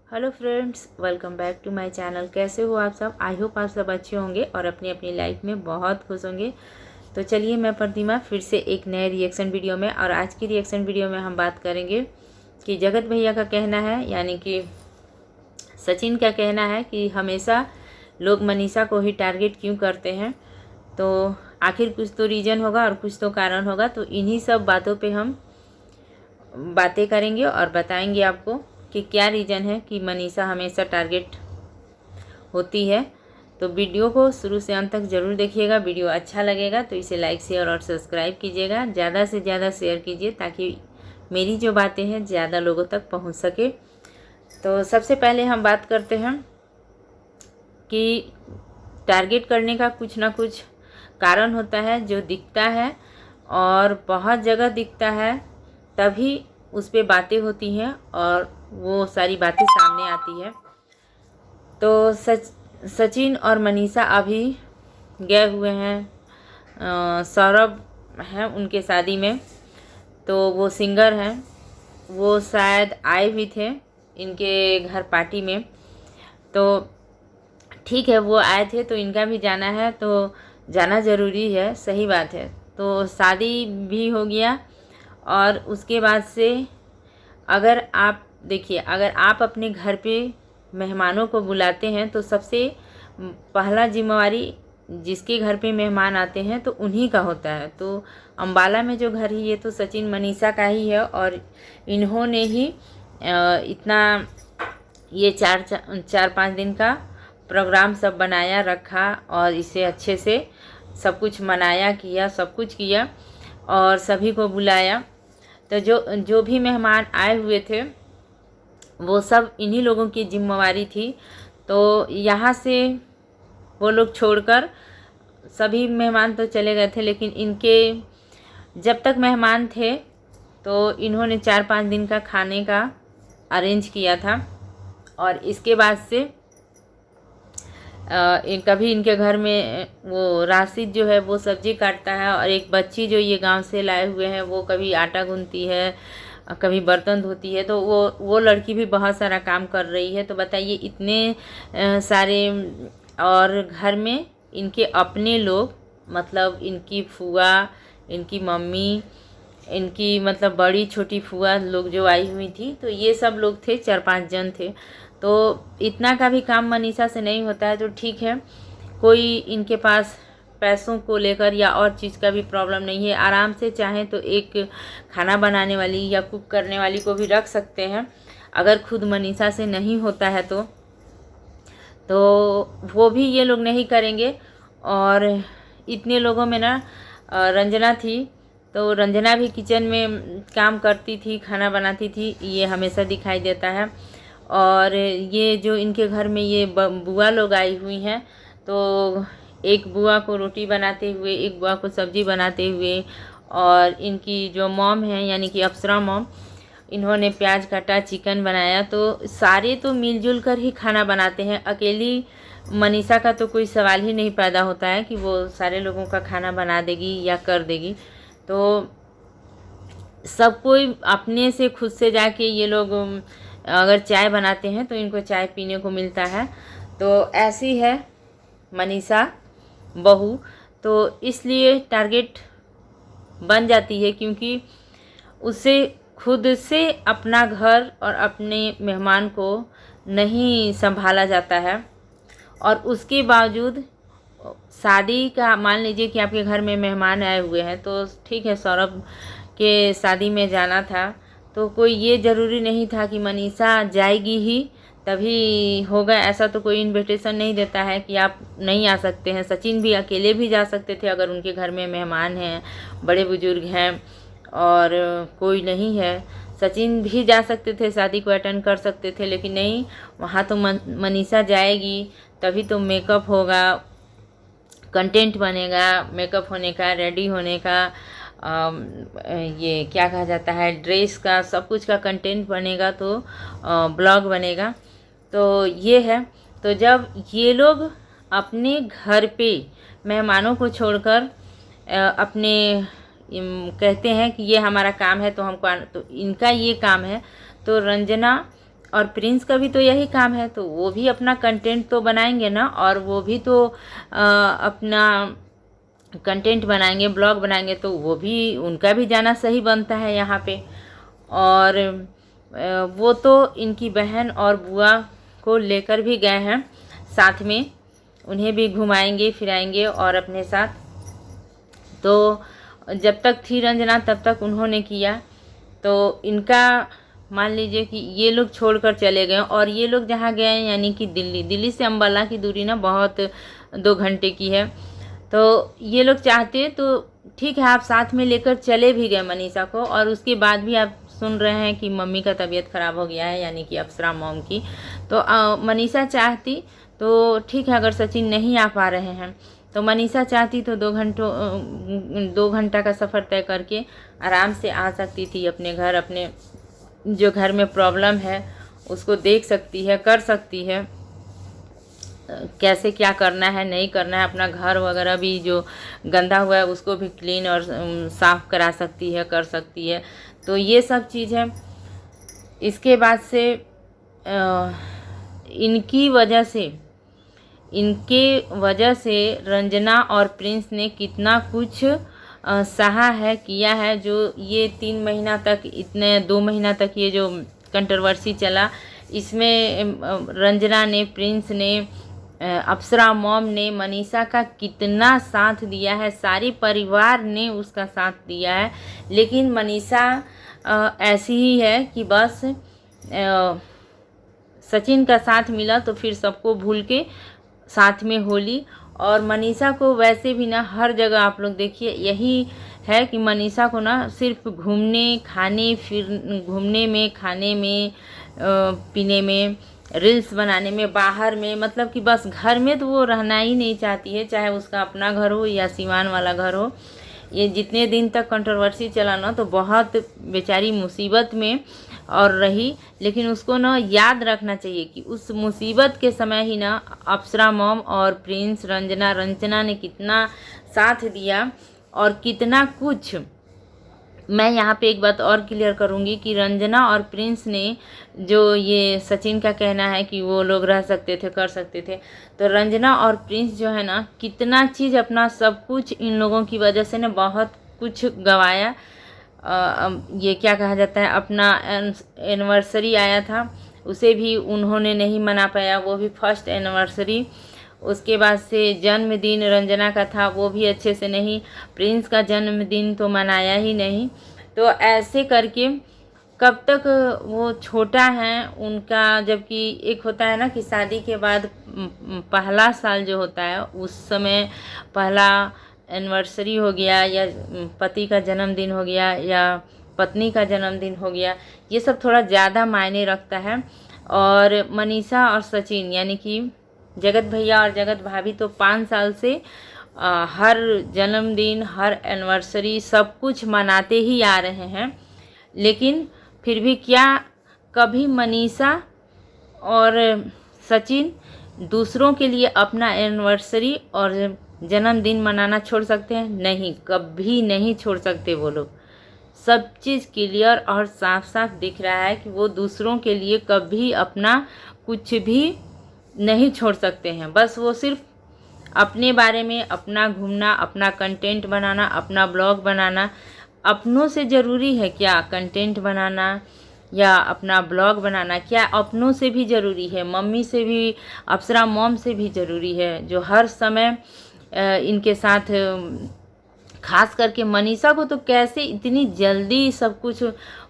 Hello friends, welcome back to my channel. कैसे हो आप सब? आई होप आप सब अच्छे होंगे और अपनी अपनी लाइफ में बहुत खुश होंगे। तो चलिए, मैं प्रतिमा फिर से एक नए रिएक्शन वीडियो में, और आज की रिएक्शन वीडियो में हम बात करेंगे कि जगत भैया का कहना है, यानी कि सचिन का कहना है कि हमेशा लोग मनीषा को ही टारगेट क्यों करते हैं। तो आखिर कुछ तो रीज़न होगा और कुछ तो कारण होगा। तो इन्हीं सब बातों पे हम बातें करेंगे और बताएंगे आपको कि क्या रीज़न है कि मनीषा हमेशा टारगेट होती है। तो वीडियो को शुरू से अंत तक ज़रूर देखिएगा। वीडियो अच्छा लगेगा तो इसे लाइक शेयर और सब्सक्राइब कीजिएगा। ज़्यादा से ज़्यादा शेयर कीजिए ताकि मेरी जो बातें हैं ज़्यादा लोगों तक पहुंच सके। तो सबसे पहले हम बात करते हैं कि टारगेट करने का कुछ ना कुछ कारण होता है जो दिखता है, और बहुत जगह दिखता है, तभी उस पर बातें होती हैं और वो सारी बातें सामने आती है। तो सचिन और मनीषा अभी गए हुए हैं, सौरभ हैं उनके शादी में। तो वो सिंगर हैं, वो शायद आए भी थे इनके घर पार्टी में। तो ठीक है, वो आए थे तो इनका भी जाना है, तो जाना ज़रूरी है, सही बात है। तो शादी भी हो गया, और उसके बाद से अगर आप देखिए, अगर आप अपने घर पे मेहमानों को बुलाते हैं तो सबसे पहला जिम्मेवारी जिसके घर पे मेहमान आते हैं तो उन्हीं का होता है। तो अम्बाला में जो घर है ये तो सचिन मनीषा का ही है, और इन्होंने ही इतना ये चार पाँच दिन का प्रोग्राम सब बनाया रखा, और इसे अच्छे से सब कुछ मनाया, किया, सब कुछ किया और सभी को बुलाया। तो जो भी मेहमान आए हुए थे वो सब इन्हीं लोगों की जिम्मेवारी थी। तो यहाँ से वो लोग छोड़कर सभी मेहमान तो चले गए थे, लेकिन इनके जब तक मेहमान थे तो इन्होंने 4-5 दिन का खाने का अरेंज किया था। और इसके बाद से कभी इनके घर में वो राशिद जो है वो सब्जी काटता है, और एक बच्ची जो ये गांव से लाए हुए हैं वो कभी आटा गूंथती है, कभी बर्तन धोती है। तो वो लड़की भी बहुत सारा काम कर रही है। तो बताइए, इतने सारे, और घर में इनके अपने लोग, मतलब इनकी फुआ, इनकी मम्मी, इनकी मतलब बड़ी छोटी फुआ लोग जो आई हुई थी, तो ये सब लोग थे, 4-5 जन थे। तो इतना का भी काम मनीषा से नहीं होता है। तो ठीक है, कोई इनके पास पैसों को लेकर या और चीज़ का भी प्रॉब्लम नहीं है। आराम से चाहें तो एक खाना बनाने वाली या कुक करने वाली को भी रख सकते हैं, अगर खुद मनीषा से नहीं होता है तो वो भी ये लोग नहीं करेंगे। और इतने लोगों में ना रंजना थी, तो रंजना भी किचन में काम करती थी, खाना बनाती थी, ये हमेशा दिखाई देता है। और ये जो इनके घर में ये बुआ लोग आई हुई हैं, तो एक बुआ को रोटी बनाते हुए, एक बुआ को सब्जी बनाते हुए, और इनकी जो मॉम है यानी कि अप्सरा मॉम, इन्होंने प्याज काटा, चिकन बनाया। तो सारे तो मिलजुल कर ही खाना बनाते हैं। अकेली मनीषा का तो कोई सवाल ही नहीं पैदा होता है कि वो सारे लोगों का खाना बना देगी या कर देगी। तो सब कोई अपने से खुद से जाके ये लोग अगर चाय बनाते हैं तो इनको चाय पीने को मिलता है। तो ऐसी है मनीषा बहू, तो इसलिए टारगेट बन जाती है, क्योंकि उसे खुद से अपना घर और अपने मेहमान को नहीं संभाला जाता है। और उसके बावजूद शादी का, मान लीजिए कि आपके घर में मेहमान आए हुए हैं, तो ठीक है, सौरभ के शादी में जाना था, तो कोई ये ज़रूरी नहीं था कि मनीषा जाएगी ही तभी होगा। ऐसा तो कोई इनविटेशन नहीं देता है कि आप नहीं आ सकते हैं। सचिन भी अकेले भी जा सकते थे अगर उनके घर में मेहमान हैं, बड़े बुजुर्ग हैं और कोई नहीं है। सचिन भी जा सकते थे, शादी को अटेंड कर सकते थे, लेकिन नहीं, वहाँ तो मनीषा जाएगी तभी तो मेकअप होगा, कंटेंट बनेगा, मेकअप होने का, रेडी होने का, ये क्या कहा जाता है, ड्रेस का, सब कुछ का कंटेंट बनेगा, तो ब्लॉग बनेगा। तो ये है। तो जब ये लोग अपने घर पे मेहमानों को छोड़कर अपने कहते हैं कि ये हमारा काम है, तो हमको तो इनका ये काम है। तो रंजना और प्रिंस का भी तो यही काम है, तो वो भी अपना कंटेंट तो बनाएंगे ना, और वो भी तो अपना कंटेंट बनाएंगे, ब्लॉग बनाएंगे, तो वो भी, उनका भी जाना सही बनता है यहाँ पे। और वो तो इनकी बहन और बुआ को लेकर भी गए हैं साथ में, उन्हें भी घुमाएंगे फिराएंगे और अपने साथ। तो जब तक थी रंजना तब तक उन्होंने किया। तो इनका मान लीजिए कि ये लोग छोड़कर चले गए, और ये लोग जहाँ गए हैं यानी कि दिल्ली से अम्बाला की दूरी ना बहुत 2 घंटे की है। तो ये लोग चाहते तो ठीक है, आप साथ में लेकर चले भी गए मनीषा को, और उसके बाद भी आप सुन रहे हैं कि मम्मी का तबीयत ख़राब हो गया है, यानी कि अप्सरा मॉम की। तो मनीषा चाहती तो ठीक है, अगर सचिन नहीं आ पा रहे हैं तो मनीषा चाहती तो 2 घंटा का सफ़र तय करके आराम से आ सकती थी अपने घर, अपने जो घर में प्रॉब्लम है उसको देख सकती है, कर सकती है, कैसे क्या करना है नहीं करना है, अपना घर वगैरह भी जो गंदा हुआ है उसको भी क्लीन और साफ़ करा सकती है, कर सकती है। तो ये सब चीज़ है। इसके बाद से इनके वजह से रंजना और प्रिंस ने कितना कुछ सहा है, किया है। जो ये 3 महीना तक, इतने 2 महीना तक ये जो कंट्रोवर्सी चला, इसमें रंजना ने, प्रिंस ने, अप्सरा मॉम ने मनीषा का कितना साथ दिया है, सारे परिवार ने उसका साथ दिया है। लेकिन मनीषा ऐसी ही है कि बस सचिन का साथ मिला तो फिर सबको भूल के साथ में होली। और मनीषा को वैसे भी ना हर जगह आप लोग देखिए यही है कि मनीषा को ना सिर्फ घूमने में, खाने में, पीने में, रील्स बनाने में, बाहर में, मतलब कि बस घर में तो वो रहना ही नहीं चाहती है, चाहे उसका अपना घर हो या सीवान वाला घर हो। ये जितने दिन तक कंट्रोवर्सी चला ना तो बहुत बेचारी मुसीबत में और रही। लेकिन उसको ना याद रखना चाहिए कि उस मुसीबत के समय ही ना अप्सरा मॉम और प्रिंस, रंजना ने कितना साथ दिया और कितना कुछ। मैं यहाँ पे एक बात और क्लियर करूँगी कि रंजना और प्रिंस ने, जो ये सचिन का कहना है कि वो लोग रह सकते थे, कर सकते थे, तो रंजना और प्रिंस जो है ना कितना चीज़, अपना सब कुछ इन लोगों की वजह से ने बहुत कुछ गंवाया। ये क्या कहा जाता है, अपना एनिवर्सरी आया था उसे भी उन्होंने नहीं मना पाया, वो भी फर्स्ट एनिवर्सरी। उसके बाद से जन्मदिन रंजना का था, वो भी अच्छे से नहीं, प्रिंस का जन्मदिन तो मनाया ही नहीं। तो ऐसे करके कब तक वो छोटा है उनका, जबकि एक होता है ना कि शादी के बाद पहला साल जो होता है उस समय पहला एनिवर्सरी हो गया, या पति का जन्मदिन हो गया, या पत्नी का जन्मदिन हो गया, ये सब थोड़ा ज़्यादा मायने रखता है। और मनीषा और सचिन यानी कि जगत भैया और जगत भाभी तो 5 साल से हर जन्मदिन, हर एनिवर्सरी सब कुछ मनाते ही आ रहे हैं। लेकिन फिर भी क्या कभी मनीषा और सचिन दूसरों के लिए अपना एनिवर्सरी और जन्मदिन मनाना छोड़ सकते हैं? नहीं, कभी नहीं छोड़ सकते वो लोग। सब चीज़ क्लियर और साफ साफ दिख रहा है कि वो दूसरों के लिए कभी अपना कुछ भी नहीं छोड़ सकते हैं। बस वो सिर्फ अपने बारे में, अपना घूमना, अपना कंटेंट बनाना, अपना ब्लॉग बनाना। अपनों से ज़रूरी है क्या कंटेंट बनाना या अपना ब्लॉग बनाना? क्या अपनों से भी ज़रूरी है, मम्मी से भी, अप्सरा मॉम से भी ज़रूरी है, जो हर समय इनके साथ, खास करके मनीषा को तो कैसे इतनी जल्दी सब कुछ,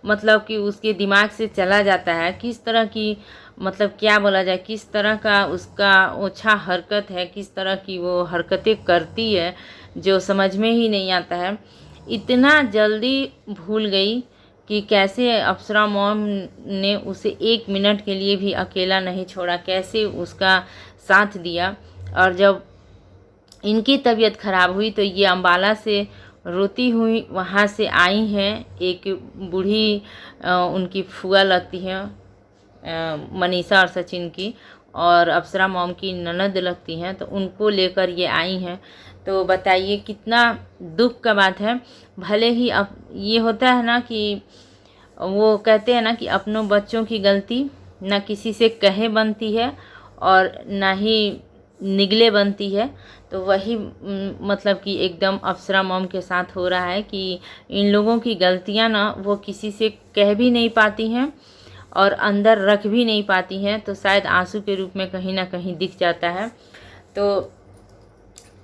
मतलब कि उसके दिमाग से चला जाता है, किस तरह की, मतलब क्या बोला जाए, किस तरह का उसका ओछा हरकत है, किस तरह की वो हरकतें करती है जो समझ में ही नहीं आता है। इतना जल्दी भूल गई कि कैसे अप्सरा मॉम ने उसे 1 मिनट के लिए भी अकेला नहीं छोड़ा, कैसे उसका साथ दिया। और जब इनकी तबीयत ख़राब हुई तो ये अम्बाला से रोती हुई वहाँ से आई हैं। एक बूढ़ी उनकी फुआ लगती है, मनीषा और सचिन की, और अप्सरा मॉम की ननद लगती हैं, तो उनको लेकर ये आई हैं। तो बताइए कितना दुख का बात है। भले ही अब ये होता है ना कि वो कहते हैं ना कि अपनों बच्चों की गलती ना किसी से कहे बनती है और ना ही निगले बनती है। तो वही मतलब कि एकदम अप्सरा मॉम के साथ हो रहा है कि इन लोगों की गलतियां ना वो किसी से कह भी नहीं पाती हैं और अंदर रख भी नहीं पाती हैं, तो शायद आंसू के रूप में कहीं ना कहीं दिख जाता है। तो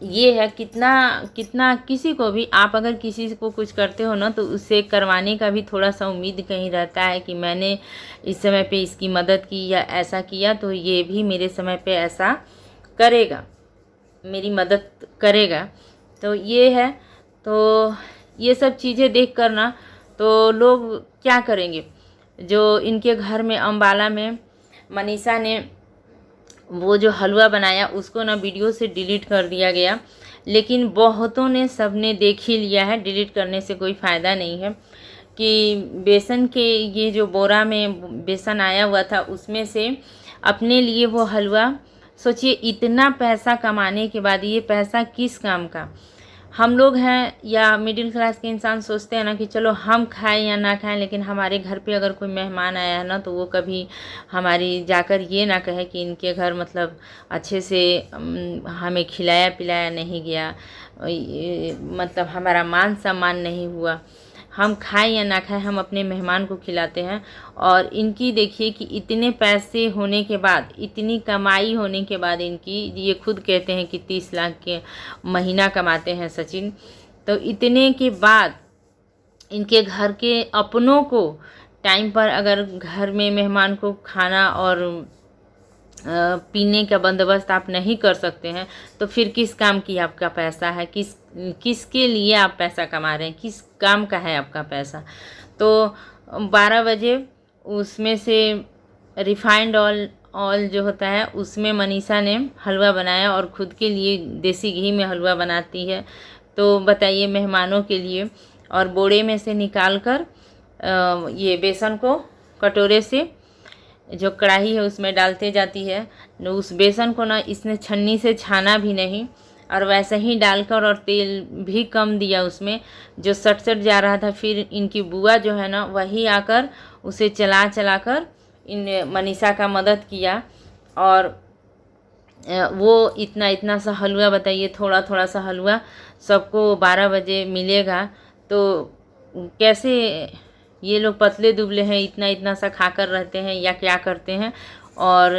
ये है कितना कितना किसी को भी आप अगर किसी को कुछ करते हो ना, तो उससे करवाने का भी थोड़ा सा उम्मीद कहीं रहता है कि मैंने इस समय पे इसकी मदद की या ऐसा किया तो ये भी मेरे समय पे ऐसा करेगा, मेरी मदद करेगा। तो ये है। तो ये सब चीज़ें देख कर ना तो लोग क्या करेंगे। जो इनके घर में अम्बाला में मनीषा ने वो जो हलवा बनाया उसको ना वीडियो से डिलीट कर दिया गया, लेकिन बहुतों ने सबने देख ही लिया है। डिलीट करने से कोई फ़ायदा नहीं है कि बेसन के ये जो बोरा में बेसन आया हुआ था उसमें से अपने लिए वो हलवा, सोचिए इतना पैसा कमाने के बाद ये पैसा किस काम का। हम लोग हैं या मिडिल क्लास के इंसान सोचते हैं ना कि चलो हम खाएं या ना खाएं, लेकिन हमारे घर पे अगर कोई मेहमान आया है ना तो वो कभी हमारी जाकर ये ना कहे कि इनके घर मतलब अच्छे से हमें खिलाया पिलाया नहीं गया, मतलब हमारा मान सम्मान नहीं हुआ। हम खाएं या ना खाएं हम अपने मेहमान को खिलाते हैं। और इनकी देखिए कि इतने पैसे होने के बाद, इतनी कमाई होने के बाद, इनकी ये खुद कहते हैं कि 30 लाख के महीना कमाते हैं सचिन। तो इतने के बाद इनके घर के अपनों को टाइम पर अगर घर में मेहमान को खाना और पीने का बंदोबस्त आप नहीं कर सकते हैं तो फिर किस काम की आपका पैसा है, किसके लिए आप पैसा कमा रहे हैं, किस काम का है आपका पैसा। तो 12 बजे उसमें से रिफाइंड ऑयल जो होता है उसमें मनीषा ने हलवा बनाया और ख़ुद के लिए देसी घी में हलवा बनाती है। तो बताइए मेहमानों के लिए। और बोरे में से निकाल कर ये बेसन को कटोरे से जो कढ़ाई है उसमें डालते जाती है। उस बेसन को ना इसने छन्नी से छाना भी नहीं और वैसे ही डालकर, और तेल भी कम दिया उसमें, जो सट सट जा रहा था। फिर इनकी बुआ जो है ना वही आकर उसे चला चला कर इन मनीषा का मदद किया। और वो इतना इतना सा हलवा, बताइए थोड़ा थोड़ा सा हलवा सबको 12 बजे मिलेगा तो कैसे ये लोग पतले दुबले हैं, इतना इतना सा खाकर रहते हैं या क्या करते हैं। और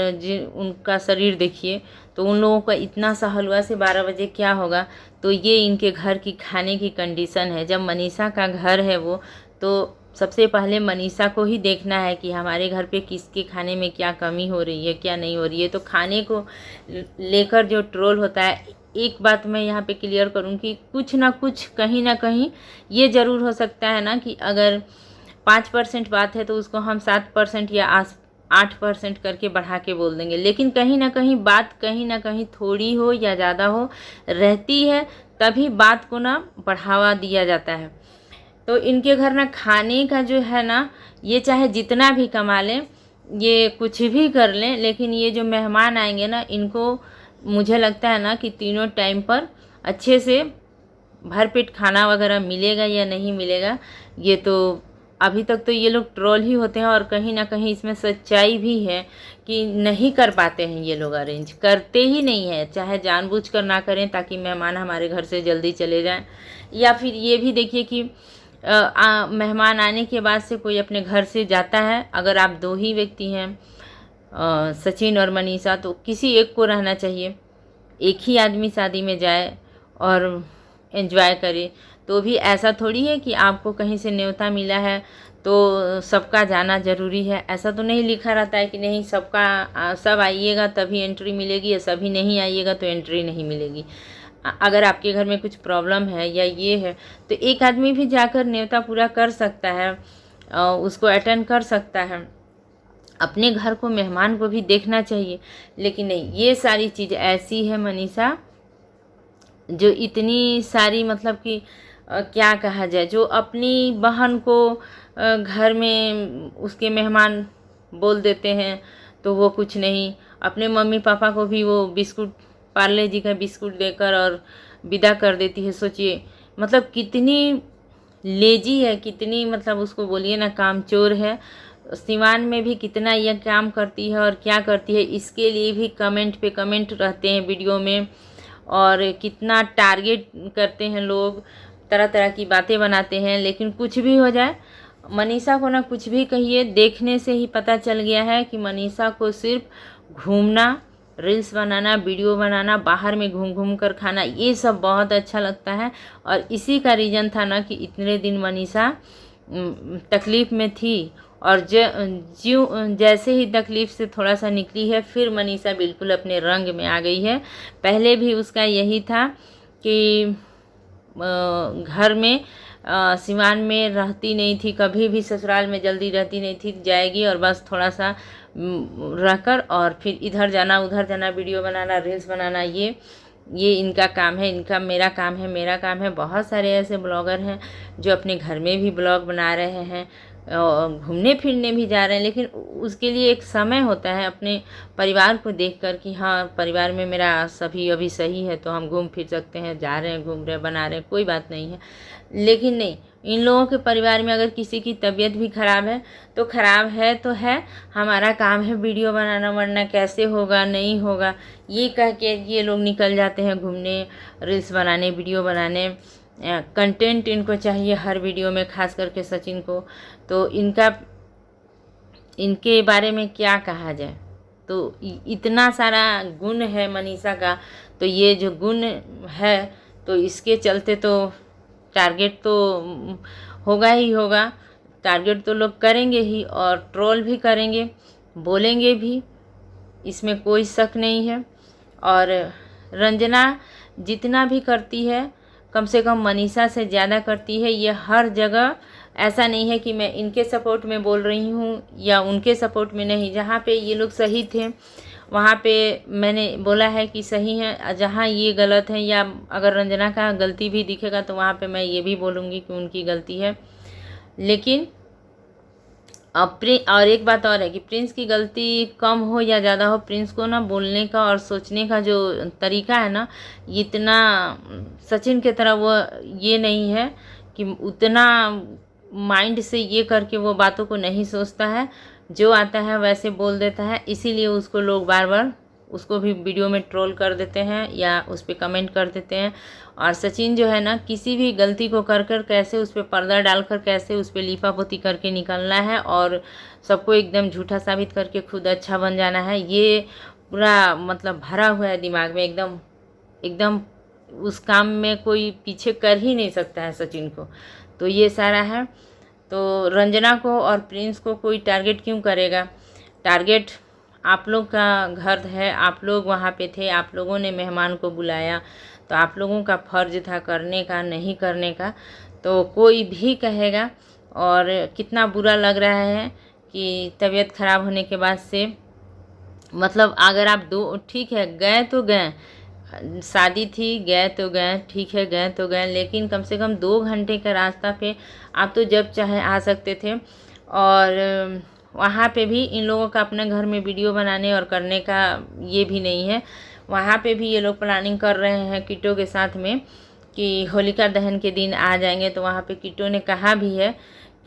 उनका शरीर देखिए, तो उन लोगों का इतना सा हलवा से 12 बजे क्या होगा। तो ये इनके घर की खाने की कंडीशन है। जब मनीषा का घर है वो, तो सबसे पहले मनीषा को ही देखना है कि हमारे घर पे किसके खाने में क्या कमी हो रही है, क्या नहीं हो रही है। तो खाने को लेकर जो ट्रोल होता है, एक बात मैं यहाँ पे क्लियर करूँ कि कुछ ना कुछ कहीं ना कहीं ये ज़रूर हो सकता है ना कि अगर 5% बात है तो उसको हम 7% या 8% करके बढ़ा के बोल देंगे, लेकिन कहीं ना कहीं बात कहीं ना कहीं थोड़ी हो या ज़्यादा हो रहती है, तभी बात को ना बढ़ावा दिया जाता है। तो इनके घर ना खाने का जो है ना, ये चाहे जितना भी कमा लें, ये कुछ भी कर लें, लेकिन ये जो मेहमान आएंगे ना, इनको मुझे लगता है ना कि तीनों टाइम पर अच्छे से भरपेट खाना वगैरह मिलेगा या नहीं मिलेगा। ये तो अभी तक तो ये लोग ट्रोल ही होते हैं, और कहीं ना कहीं इसमें सच्चाई भी है कि नहीं कर पाते हैं ये लोग, अरेंज करते ही नहीं है, चाहे जानबूझकर ना करें ताकि मेहमान हमारे घर से जल्दी चले जाएं। या फिर ये भी देखिए कि मेहमान आने के बाद से कोई अपने घर से जाता है, अगर आप 2 ही व्यक्ति हैं सचिन और मनीषा, तो किसी एक को रहना चाहिए। एक ही आदमी शादी में जाए और एंजॉय करे, तो भी ऐसा थोड़ी है कि आपको कहीं से न्योता मिला है तो सबका जाना ज़रूरी है। ऐसा तो नहीं लिखा रहता है कि नहीं सबका सब आइएगा तभी एंट्री मिलेगी, या सभी नहीं आइएगा तो एंट्री नहीं मिलेगी। अगर आपके घर में कुछ प्रॉब्लम है या ये है तो एक आदमी भी जाकर न्योता पूरा कर सकता है, उसको अटेंड कर सकता है। अपने घर को, मेहमान को भी देखना चाहिए। लेकिन नहीं, ये सारी चीज़ ऐसी है मनीषा जो इतनी सारी मतलब कि क्या कहा जाए, जो अपनी बहन को घर में उसके मेहमान बोल देते हैं तो वो कुछ नहीं, अपने मम्मी पापा को भी वो बिस्कुट, पार्ले जी का बिस्कुट देकर और विदा कर देती है। सोचिए मतलब कितनी लेजी है, कितनी मतलब उसको बोलिए ना कामचोर है। सिवान में भी कितना यह काम करती है और क्या करती है, इसके लिए भी कमेंट पे कमेंट रहते हैं वीडियो में। और कितना टारगेट करते हैं लोग, तरह तरह की बातें बनाते हैं। लेकिन कुछ भी हो जाए, मनीषा को ना कुछ भी कहिए, देखने से ही पता चल गया है कि मनीषा को सिर्फ घूमना, रील्स बनाना, वीडियो बनाना, बाहर में घूम घूम कर खाना, ये सब बहुत अच्छा लगता है। और इसी का रीज़न था ना कि इतने दिन मनीषा तकलीफ़ में थी। और जैसे ही तकलीफ़ से थोड़ा सा निकली है, फिर मनीषा बिल्कुल अपने रंग में आ गई है। पहले भी उसका यही था कि घर में सिवान में रहती नहीं थी, कभी भी ससुराल में जल्दी रहती नहीं थी, जाएगी और बस थोड़ा सा रहकर और फिर इधर जाना उधर जाना, वीडियो बनाना, रील्स बनाना, ये इनका काम है, इनका मेरा काम है, मेरा काम है। बहुत सारे ऐसे ब्लॉगर हैं जो अपने घर में भी ब्लॉग बना रहे हैं, घूमने फिरने भी जा रहे हैं, लेकिन उसके लिए एक समय होता है अपने परिवार को देखकर कि हाँ, परिवार में मेरा सभी अभी सही है तो हम घूम फिर सकते हैं, जा रहे हैं, घूम रहे हैं, बना रहे हैं, कोई बात नहीं है। लेकिन नहीं, इन लोगों के परिवार में अगर किसी की तबीयत भी ख़राब है तो ख़राब है तो है, हमारा काम है वीडियो बनाना, वरना कैसे होगा, नहीं होगा, ये कह के ये लोग निकल जाते हैं घूमने, रील्स बनाने, वीडियो बनाने। कंटेंट इनको चाहिए हर वीडियो में, खास करके सचिन को। तो इनके बारे में क्या कहा जाए। तो इतना सारा गुण है मनीषा का, तो ये जो गुण है तो इसके चलते तो टारगेट तो होगा ही होगा। टारगेट तो लोग करेंगे ही और ट्रोल भी करेंगे, बोलेंगे भी, इसमें कोई शक नहीं है। और रंजना जितना भी करती है, कम से कम मनीषा से ज़्यादा करती है। ये हर जगह, ऐसा नहीं है कि मैं इनके सपोर्ट में बोल रही हूँ या उनके सपोर्ट में नहीं। जहाँ पे ये लोग सही थे वहाँ पे मैंने बोला है कि सही है, जहाँ ये गलत है या अगर रंजना का गलती भी दिखेगा तो वहाँ पे मैं ये भी बोलूँगी कि उनकी गलती है। लेकिन और एक बात और है कि प्रिंस की गलती कम हो या ज़्यादा हो, प्रिंस को ना बोलने का और सोचने का जो तरीका है ना, इतना सचिन की तरह वो ये नहीं है कि उतना माइंड से ये करके वो बातों को नहीं सोचता है, जो आता है वैसे बोल देता है। इसीलिए उसको लोग बार बार उसको भी वीडियो में ट्रोल कर देते हैं या उस पर कमेंट कर देते हैं। और सचिन जो है ना, किसी भी गलती को कर कर कैसे उस पर पर्दा डालकर कैसे उस पर लीपापोती करके निकलना है और सबको एकदम झूठा साबित करके खुद अच्छा बन जाना है, ये पूरा मतलब भरा हुआ है दिमाग में एकदम एकदम। उस काम में कोई पीछे कर ही नहीं सकता है सचिन को। तो ये सारा है। तो रंजना को और प्रिंस को कोई टारगेट क्यों करेगा? टारगेट आप लोग का घर है, आप लोग वहाँ पे थे, आप लोगों ने मेहमान को बुलाया, तो आप लोगों का फ़र्ज था करने का, नहीं करने का। तो कोई भी कहेगा। और कितना बुरा लग रहा है कि तबीयत ख़राब होने के बाद से, मतलब अगर आप ठीक है गए तो गए, शादी थी गए तो गए, ठीक है गए तो गए, लेकिन कम से कम 2 घंटे का रास्ता पे आप तो जब चाहे आ सकते थे। और वहाँ पे भी इन लोगों का अपने घर में वीडियो बनाने और करने का ये भी नहीं है। वहाँ पे भी ये लोग प्लानिंग कर रहे हैं किट्टो के साथ में कि होलिका दहन के दिन आ जाएंगे। तो वहाँ पे किट्टो ने कहा भी है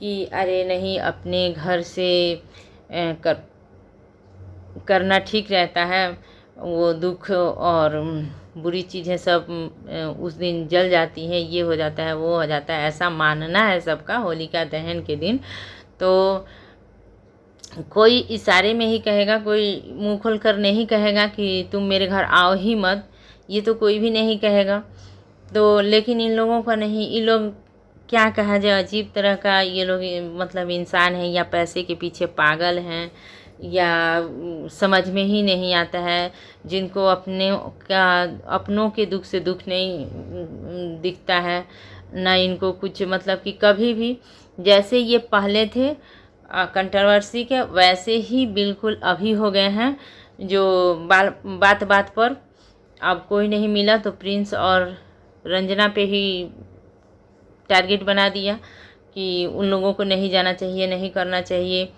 कि अरे नहीं, अपने घर से करना ठीक रहता है, वो दुख और बुरी चीज़ें सब उस दिन जल जाती हैं, ये हो जाता है, वो हो जाता है, ऐसा मानना है सबका होलिका दहन के दिन। तो कोई इशारे में ही कहेगा, कोई मुंह खोल कर नहीं कहेगा कि तुम मेरे घर आओ ही मत, ये तो कोई भी नहीं कहेगा। तो लेकिन इन लोगों का नहीं, इन लोग क्या कहा जाए, अजीब तरह का ये लोग मतलब इंसान है, या पैसे के पीछे पागल हैं, या समझ में ही नहीं आता है। जिनको अपनों के दुख से दुख नहीं दिखता है ना, इनको कुछ मतलब कि कभी भी जैसे ये पहले थे कंट्रोवर्सी के, वैसे ही बिल्कुल अभी हो गए हैं। जो बात बात पर अब कोई नहीं मिला तो प्रिंस और रंजना पे ही टारगेट बना दिया कि उन लोगों को नहीं जाना चाहिए, नहीं करना चाहिए।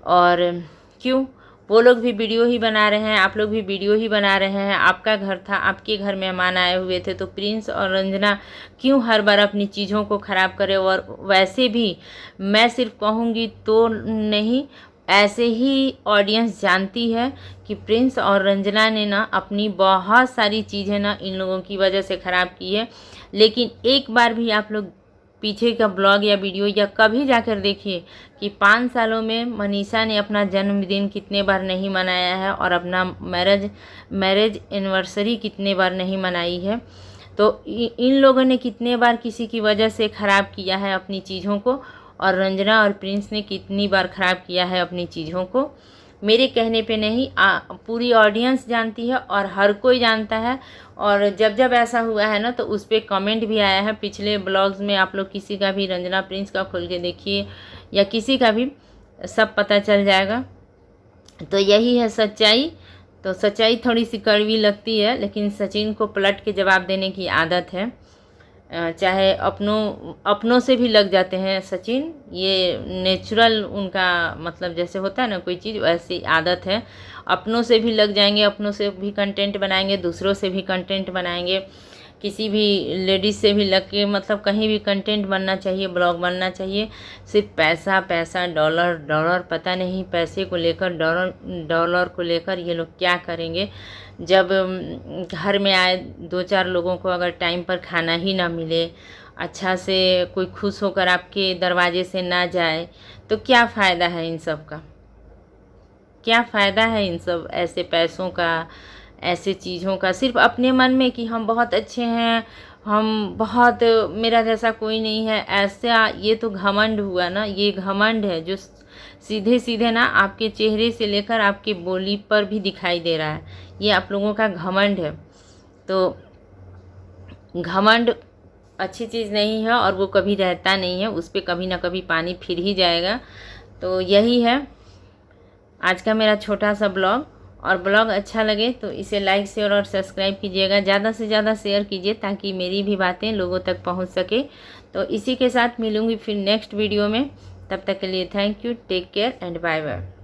और क्यों? वो लोग भी वीडियो ही बना रहे हैं, आप लोग भी वीडियो ही बना रहे हैं। आपका घर था, आपके घर मेहमान आए हुए थे, तो प्रिंस और रंजना क्यों हर बार अपनी चीज़ों को ख़राब करे। और वैसे भी मैं सिर्फ कहूँगी तो नहीं, ऐसे ही ऑडियंस जानती है कि प्रिंस और रंजना ने ना अपनी बहुत सारी चीज़ें ना इन लोगों की वजह से ख़राब की है। लेकिन एक बार भी आप लोग पीछे का ब्लॉग या वीडियो या कभी जाकर देखिए कि 5 सालों में मनीषा ने अपना जन्मदिन कितने बार नहीं मनाया है और अपना मैरिज एनिवर्सरी कितने बार नहीं मनाई है। तो इन लोगों ने कितने बार किसी की वजह से ख़राब किया है अपनी चीज़ों को, और रंजना और प्रिंस ने कितनी बार ख़राब किया है अपनी चीज़ों को। मेरे कहने पे नहीं, पूरी ऑडियंस जानती है और हर कोई जानता है। और जब जब ऐसा हुआ है ना तो उस पर कमेंट भी आया है पिछले ब्लॉग्स में। आप लोग किसी का भी रंजना प्रिंस का खोल के देखिए या किसी का भी, सब पता चल जाएगा। तो यही है सच्चाई। तो सच्चाई थोड़ी सी कड़वी लगती है, लेकिन सचिन को पलट के जवाब देने की आदत है। चाहे अपनों से भी लग जाते हैं सचिन, ये नेचुरल उनका, मतलब जैसे होता है ना कोई चीज़, वैसी आदत है। अपनों से भी लग जाएंगे, अपनों से भी कंटेंट बनाएंगे, दूसरों से भी कंटेंट बनाएंगे, किसी भी लेडीज़ से भी लग के, मतलब कहीं भी कंटेंट बनना चाहिए, ब्लॉग बनना चाहिए। सिर्फ पैसा पैसा, डॉलर डॉलर, पता नहीं पैसे को लेकर, डॉलर को लेकर ये लोग क्या करेंगे। जब घर में आए 2-4 लोगों को अगर टाइम पर खाना ही ना मिले, अच्छा से कोई खुश होकर आपके दरवाजे से ना जाए, तो क्या फ़ायदा है इन सब का? क्या फ़ायदा है इन सब ऐसे पैसों का, ऐसे चीज़ों का? सिर्फ अपने मन में कि हम बहुत अच्छे हैं, हम बहुत, मेरा जैसा कोई नहीं है, ऐसा, ये तो घमंड हुआ ना। ये घमंड है जो सीधे सीधे ना आपके चेहरे से लेकर आपकी बोली पर भी दिखाई दे रहा है। ये आप लोगों का घमंड है। तो घमंड अच्छी चीज़ नहीं है और वो कभी रहता नहीं है, उस पर कभी ना कभी पानी फिर ही जाएगा। तो यही है आज का मेरा छोटा सा ब्लॉग। और ब्लॉग अच्छा लगे तो इसे लाइक, शेयर और सब्सक्राइब कीजिएगा। ज़्यादा से ज़्यादा शेयर कीजिए ताकि मेरी भी बातें लोगों तक पहुंच सके। तो इसी के साथ मिलूँगी फिर नेक्स्ट वीडियो में। तब तक के लिए thank you, take care and bye bye.